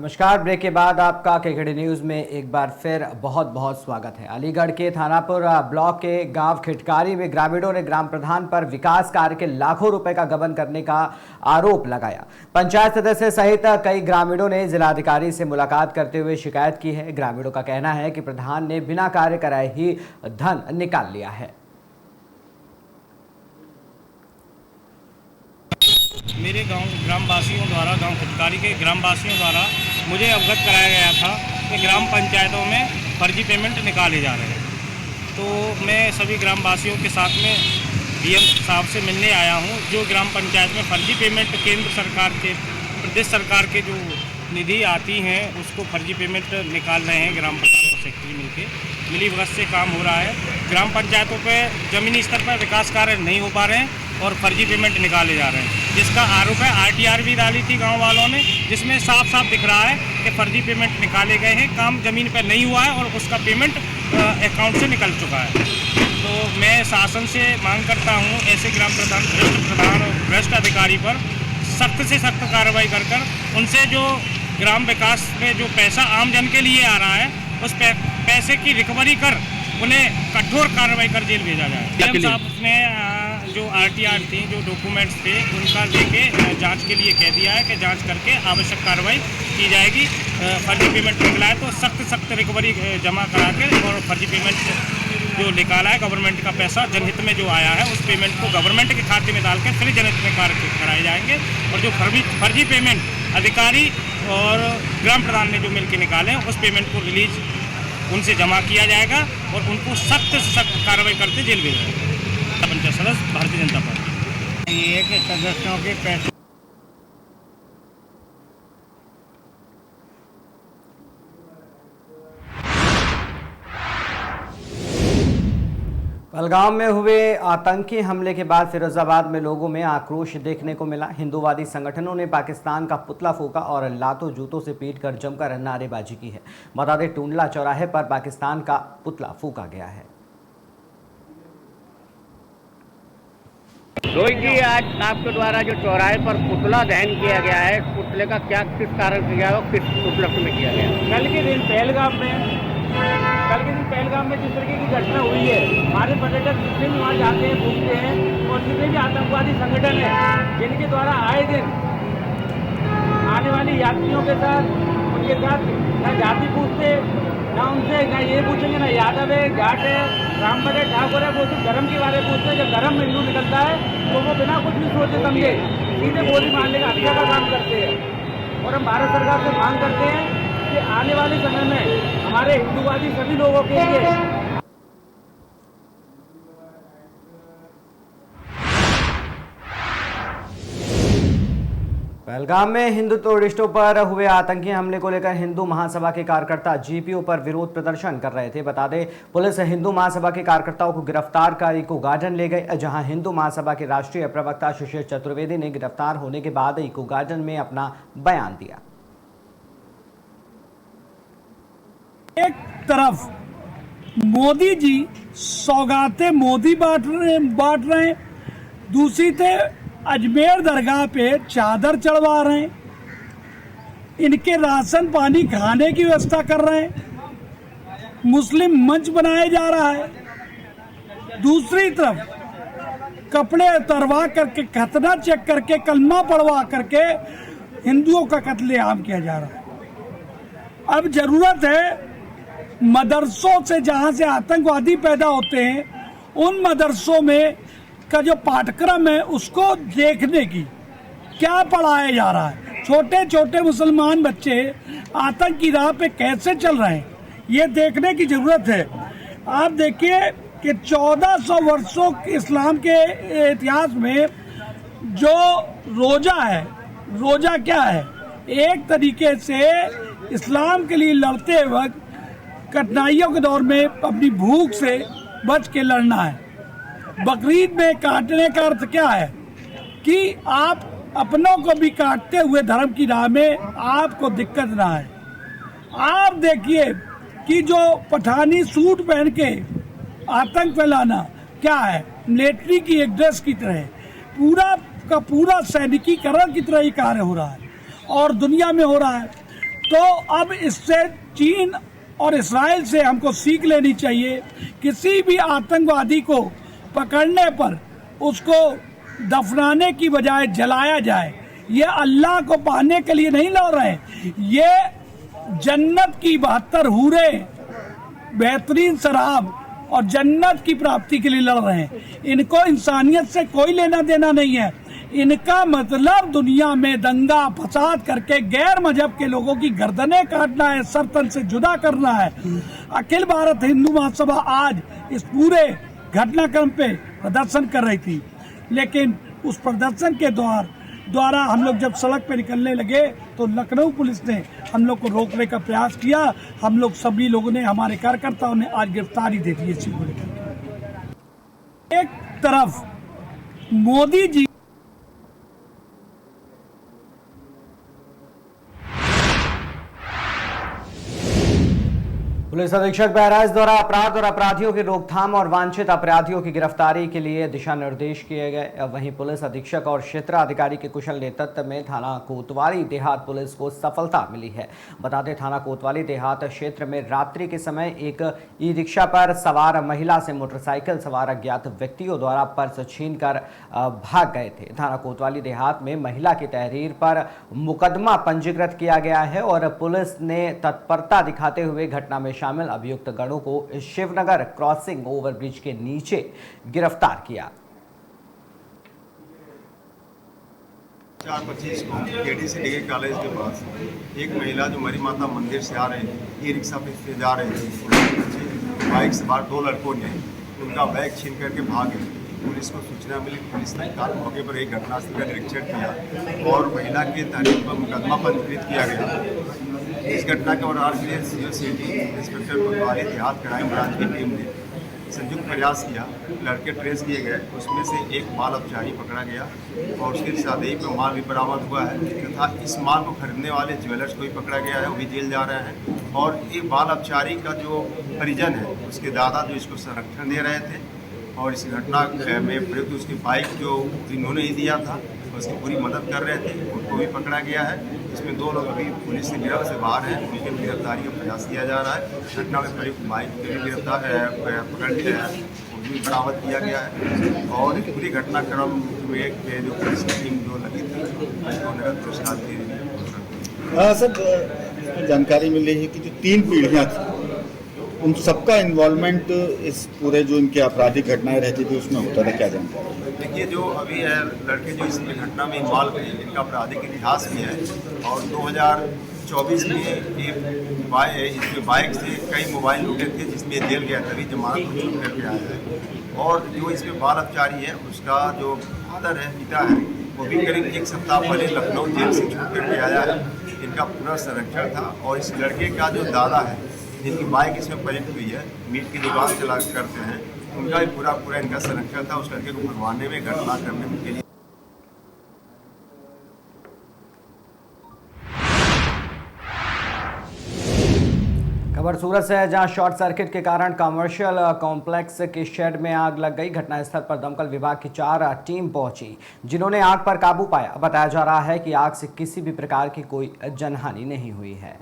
नमस्कार। ब्रेक के बाद आपका केकेडी न्यूज़ में एक बार फिर बहुत बहुत स्वागत है। अलीगढ़ के थानापुर ब्लॉक के गांव खिटकारी में ग्रामीणों ने ग्राम प्रधान पर विकास कार्य के लाखों रुपए का गबन करने का आरोप लगाया। पंचायत सदस्य सहित कई ग्रामीणों ने जिलाधिकारी से मुलाकात करते हुए शिकायत की है। ग्रामीणों का कहना है कि प्रधान ने बिना कार्य कराए ही धन निकाल लिया है। मेरे ग्रामवासियों द्वारा, गांव खिटकारी के ग्रामवासियों द्वारा मुझे अवगत कराया गया था कि ग्राम पंचायतों में फर्जी पेमेंट निकाले जा रहे हैं। तो मैं सभी ग्रामवासियों के साथ में डीएम साहब से मिलने आया हूं। जो ग्राम पंचायत में फर्जी पेमेंट केंद्र सरकार के, प्रदेश सरकार के जो निधि आती हैं उसको फर्जी पेमेंट निकाल रहे हैं ग्राम प्रधान और सेक्रेटरी मिलकर। मिलीभगत से काम हो रहा है। ग्राम पंचायतों पे ज़मीनी स्तर पर विकास कार्य नहीं हो पा रहे हैं और फर्जी पेमेंट निकाले जा रहे हैं, जिसका आरोप है। आरटीआर भी डाली थी गांव वालों ने, जिसमें साफ साफ दिख रहा है कि फर्जी पेमेंट निकाले गए हैं। काम ज़मीन पर नहीं हुआ है और उसका पेमेंट अकाउंट से निकल चुका है। तो मैं शासन से मांग करता हूं ऐसे ग्राम प्रधान और भ्रष्ट अधिकारी पर सख्त से सख्त कार्रवाई कर उनसे जो ग्राम विकास में जो पैसा आम जन के लिए आ रहा है उस पैसे की रिकवरी कर उन्हें कठोर कार्रवाई कर जेल भेजा जाए। डीएम साहब ने जो आरटीआर थी, जो डॉक्यूमेंट्स थे, उनका लेके जांच के लिए कह दिया है कि जांच करके आवश्यक कार्रवाई की जाएगी। फर्जी पेमेंट निकला है तो सख्त रिकवरी जमा करा के और फर्जी पेमेंट जो निकाला है गवर्नमेंट का पैसा जनहित में जो आया है उस पेमेंट को गवर्नमेंट के खाते में डाल के फिर जनहित में कार्य कराए जाएंगे। और जो फर्जी पेमेंट अधिकारी और ग्राम प्रधान ने जो मिलकर निकाले हैं उस पेमेंट को रिलीज उनसे जमा किया जाएगा और उनको सख्त से सख्त कार्रवाई करते जेल भेजा जाएगा। पंचायत सदस्य भारतीय जनता पार्टी। ये है कि सदस्यों के पैसे पहलगाम में हुए आतंकी हमले के बाद फिरोजाबाद में लोगों में आक्रोश देखने को मिला। हिंदूवादी संगठनों ने पाकिस्तान का पुतला फूंका और लातों जूतों से पीटकर जमकर नारेबाजी की है। बता दें, टुंडला चौराहे पर पाकिस्तान का पुतला फूंका गया है। रोहित जी, आज आपके द्वारा जो चौराहे पर पुतला दहन किया गया है, पुतले का क्या किस कारण से किया और किस उपलक्ष्य में किया गया? कल के दिन पहलगाम में जिस तरीके की घटना हुई है, हमारे पर्यटक जितने भी वहाँ जाते हैं, घूमते हैं, और जितने भी आतंकवादी संगठन हैं जिनके द्वारा आए दिन आने वाली यात्रियों के साथ उनके साथ ना जाति पूछते, ना उनसे ना ये पूछेंगे ना यादव है, जाट है, ब्राह्मण है, ठाकुर है, वो सिर्फ धर्म के बारे में पूछते हैं। जब धर्म हिंदू निकलता है तो वो बिना कुछ भी सोचे समझे सीधे गोली मारने का हत्या का काम करते हैं। और हम भारत सरकार से मांग करते हैं कि आने वाले समय में हमारे हिंदूवादी सभी लोगों के लिए पहलगाम में हिंदू टूरिस्टों पर हुए आतंकी हमले को लेकर हिंदू महासभा के कार्यकर्ता जीपीओ पर विरोध प्रदर्शन कर रहे थे। बता दें, पुलिस हिंदू महासभा के कार्यकर्ताओं को गिरफ्तार कर इको गार्डन ले गए, जहां हिंदू महासभा के राष्ट्रीय प्रवक्ता शिशिर चतुर्वेदी ने गिरफ्तार होने के बाद इको गार्डन में अपना बयान दिया। एक तरफ मोदी जी सौगातें मोदी बांट रहे हैं, दूसरी तरफ अजमेर दरगाह पे चादर चढ़वा रहे हैं, इनके राशन पानी खाने की व्यवस्था कर रहे हैं, मुस्लिम मंच बनाया जा रहा है। दूसरी तरफ कपड़े उतरवा करके, खतना चेक करके, कलमा पढ़वा करके हिंदुओं का कत्लेआम किया जा रहा है। अब जरूरत है मदरसों से, जहां से आतंकवादी पैदा होते हैं, उन मदरसों में का जो पाठ्यक्रम है उसको देखने की, क्या पढ़ाया जा रहा है, छोटे छोटे मुसलमान बच्चे आतंक की राह पे कैसे चल रहे हैं, ये देखने की जरूरत है। आप देखिए कि 1400 वर्षों इस्लाम के इतिहास में जो रोजा है, रोजा क्या है? एक तरीके से इस्लाम के लिए लड़ते वक्त कठिनाइयों के दौर में अपनी भूख से बच के लड़ना है। बकरीद में काटने का अर्थ क्या है कि आप अपनों को भी काटते हुए धर्म की राह में आपको दिक्कत ना है। आप देखिए कि जो पठानी सूट पहन के आतंक फैलाना क्या है, मिलिट्री की एक ड्रेस की तरह, पूरा का पूरा सैनिकीकरण की तरह ही कार्य हो रहा है और दुनिया में हो रहा है। तो अब इससे चीन और इसराइल से हमको सीख लेनी चाहिए। किसी भी आतंकवादी को पकड़ने पर उसको दफनाने की बजाय जलाया जाए। ये अल्लाह को पाने के लिए नहीं लड़ रहे, ये जन्नत की 72 हूरे, बेहतरीन शराब और जन्नत की प्राप्ति के लिए लड़ रहे हैं। इनको इंसानियत से कोई लेना देना नहीं है। इनका मतलब दुनिया में दंगा फसाद करके गैर मजहब के लोगों की गर्दनें काटना है, सर तन से जुदा करना है। अखिल भारत हिंदू महासभा आज इस पूरे घटनाक्रम पे प्रदर्शन कर रही थी, लेकिन उस प्रदर्शन के द्वारा हम लोग जब सड़क पे निकलने लगे तो लखनऊ पुलिस ने हम लोग को रोकने का प्रयास किया। हम लोग सभी लोगों ने, हमारे कार्यकर्ताओं ने आज गिरफ्तारी दे दी है। एक तरफ मोदी जी पुलिस अधीक्षक बहराइच द्वारा अपराध और अपराधियों की रोकथाम और वांछित अपराधियों की गिरफ्तारी के लिए दिशा निर्देश किए गए। वहीं पुलिस अधीक्षक और क्षेत्राधिकारी के कुशल नेतृत्व में थाना कोतवाली देहात पुलिस को सफलता मिली है। बता दें, थाना कोतवाली देहात क्षेत्र में रात्रि के समय एक ई रिक्शा पर सवार महिला से मोटरसाइकिल सवार अज्ञात व्यक्तियों द्वारा पर्स छीनकर भाग गए थे। थाना कोतवाली देहात में महिला की तहरीर पर मुकदमा पंजीकृत किया गया है और पुलिस ने तत्परता दिखाते हुए घटना में शामिल अभियुक्त गणों को शिवनगर क्रॉसिंग ओवरब्रिज के नीचे गिरफ्तार किया। 4:25 को केडी से डिग्री कॉलेज के पास एक महिला जो मरी माता मंदिर से आ रही थी, ई रिक्शा पे जा रही थी, बाइक सवार 2 लड़कों ने उनका बैग छीन करके भागे। पुलिस को सूचना मिली, पुलिस ने तत्काल मौके पर एक घटनास्थल का निरीक्षण किया और महिला के तहरीर पर मुकदमा पंजीकृत किया गया। इस घटना के बराबर के लिए सीओ सिटी इंस्पेक्टर कोतवाली देहात क्राइम ब्रांच की टीम ने संयुक्त प्रयास किया। लड़के ट्रेस किए गए, उसमें से एक माल अपचारी पकड़ा गया और उसके साथ ही पर माल भी बरामद हुआ है तथा इस माल को खरीदने वाले ज्वेलर्स को भी पकड़ा गया है, वो भी जेल जा रहे हैं। और एक माल अपचारी का जो परिजन है, उसके दादा जो इसको संरक्षण दे रहे थे और इस घटना में प्रयुक्त उसकी बाइक जो इन्होंने ही दिया था उसकी पूरी मदद कर रहे थे, उनको भी पकड़ा गया है। इसमें 2 लोग अभी पुलिस की गिरफ्त से बाहर हैं, उनकी गिरफ्तारी का प्रयास किया जा रहा है। घटना में प्रयुक्त बाइक के भी गिरफ्तार पकड़ लिया है, वो भी बरामद किया गया है और पूरी घटनाक्रम में जो पुलिस की टीम जो लगी थी उसको नगद पुरस्कार दी गई। सर, जानकारी मिल रही है कि जो 3 पीढ़ियाँ थी उन सबका इन्वॉल्वमेंट इस पूरे जो इनके आपराधिक घटनाएं रहती थी उसमें होता था, क्या जानकारी? देखिए, जो अभी है लड़के जो इस घटना में इन्वॉल्व हैं, इनका आपराधिक इतिहास भी है और 2024 में इसके बाइक से कई मोबाइल लूटे थे जिसमें जेल गया, तभी जमानत को छूट करके आया है। और जो इसमें बाल अपचारी है उसका जो फादर है, पिता है, वो भी करीब 1 सप्ताह पहले लखनऊ जेल से छूट करके आया है। इनका पूरा संरक्षण था और इस लड़के का जो दादा है जिनकी बाइक इसमें प्रयुक्त हुई है, मीट की दुकान चला करते हैं, उनका भी पूरा इनका संरक्षण था उस लड़के को भगवाने में घटना करने के लिए। खबर सूरत से है, जहां शॉर्ट सर्किट के कारण कमर्शियल कॉम्प्लेक्स के शेड में आग लग गई। घटनास्थल पर दमकल विभाग की 4 टीम पहुंची, जिन्होंने आग पर काबू पाया। बताया जा रहा है कि आग से किसी भी प्रकार की कोई जनहानि नहीं हुई है।